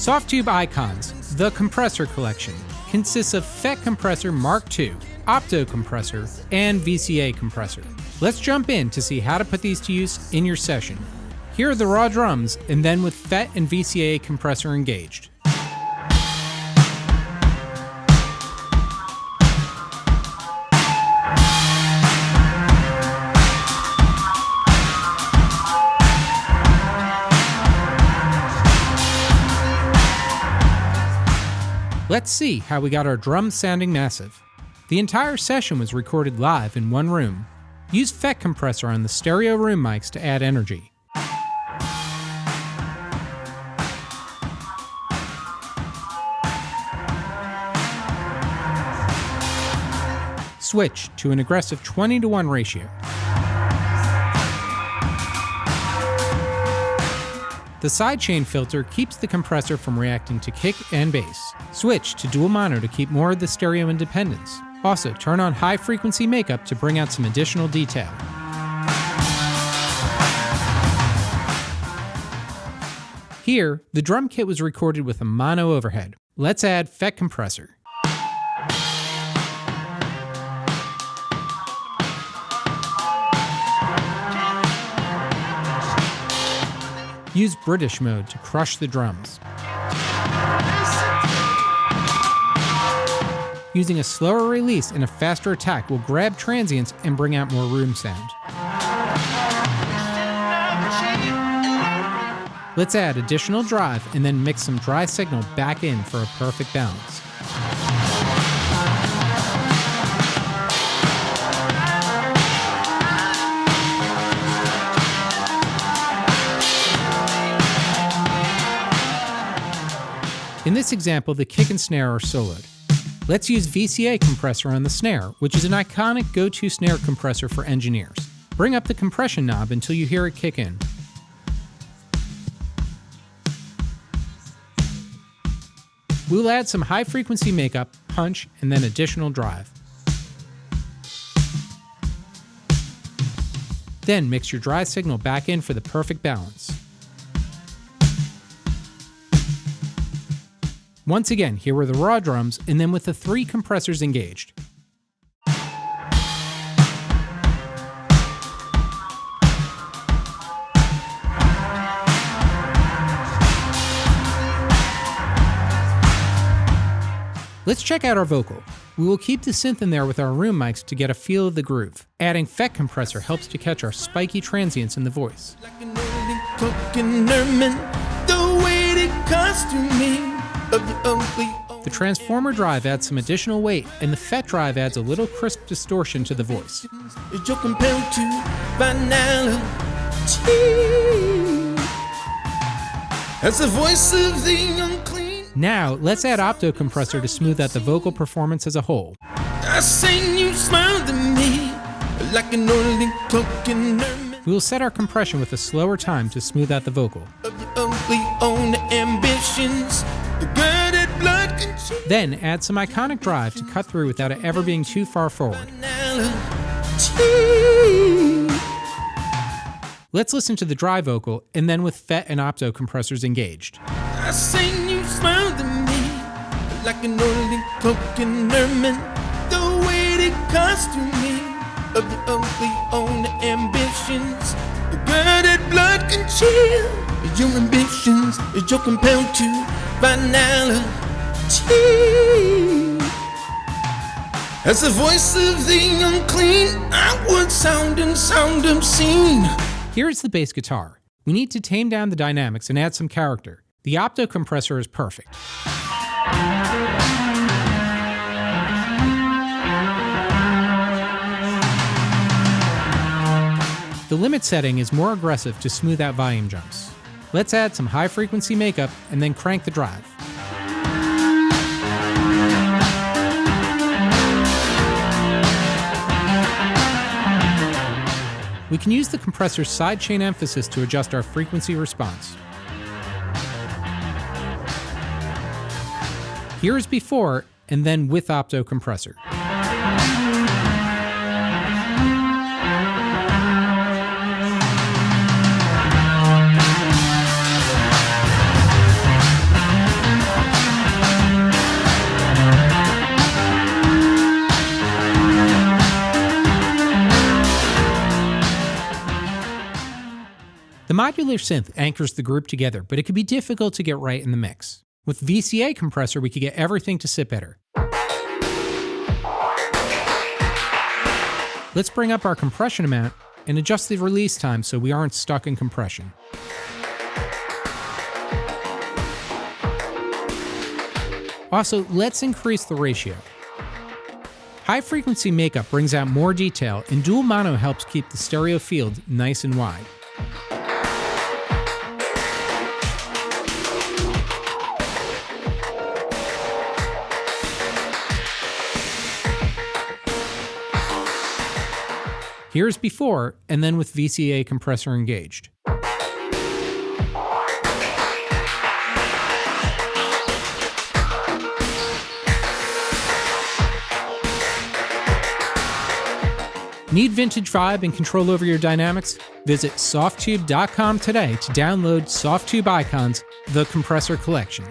Softube Icons, the Compressor Collection, consists of FET Compressor Mk II, OPTO Compressor, and VCA Compressor. Let's jump in to see how to put these to use in your session. Here are the raw drums, and then with FET and VCA Compressor engaged. Let's see how we got our drums sounding massive. The entire session was recorded live in one room. Use FET Compressor on the stereo room mics to add energy. Switch to an aggressive 20:1 ratio. The sidechain filter keeps the compressor from reacting to kick and bass. Switch to dual mono to keep more of the stereo independence. Also, turn on high frequency makeup to bring out some additional detail. Here, the drum kit was recorded with a mono overhead. Let's add FET Compressor. Use British mode to crush the drums. Using a slower release and a faster attack will grab transients and bring out more room sound. Let's add additional drive and then mix some dry signal back in for a perfect balance. In this example, the kick and snare are soloed. Let's use VCA Compressor on the snare, which is an iconic go-to snare compressor for engineers. Bring up the compression knob until you hear it kick in. We'll add some high-frequency makeup, punch, and then additional drive. Then mix your dry signal back in for the perfect balance. Once again, here were the raw drums, and then with the 3 compressors engaged. Let's check out our vocal. We will keep the synth in there with our room mics to get a feel of the groove. Adding FET Compressor helps to catch our spiky transients in the voice. The transformer drive adds some additional weight, and the FET drive adds a little crisp distortion to the voice. Now, let's add OPTO Compressor to smooth out the vocal performance as a whole. We will set our compression with a slower time to smooth out the vocal. Then add some iconic drive to cut through without it ever being too far forward. Let's listen to the dry vocal, and then with FET and OPTO compressors engaged. Your ambitions is you're compelled to finality. As the voice of the unclean, outward sound and sound obscene. Here's the bass guitar. We need to tame down the dynamics and add some character. The OPTO Compressor is perfect. The limit setting is more aggressive to smooth out volume jumps. Let's add some high frequency makeup and then crank the drive. We can use the compressor's sidechain emphasis to adjust our frequency response. Here is before, and then with OPTO Compressor. The modular synth anchors the group together, but it can be difficult to get right in the mix. With VCA Compressor, we can get everything to sit better. Let's bring up our compression amount and adjust the release time so we aren't stuck in compression. Also, let's increase the ratio. High frequency makeup brings out more detail, and dual mono helps keep the stereo field nice and wide. Here's before, and then with VCA compressor engaged. Need vintage vibe and control over your dynamics? Visit softube.com today to download Softube Icons, the Compressor Collection.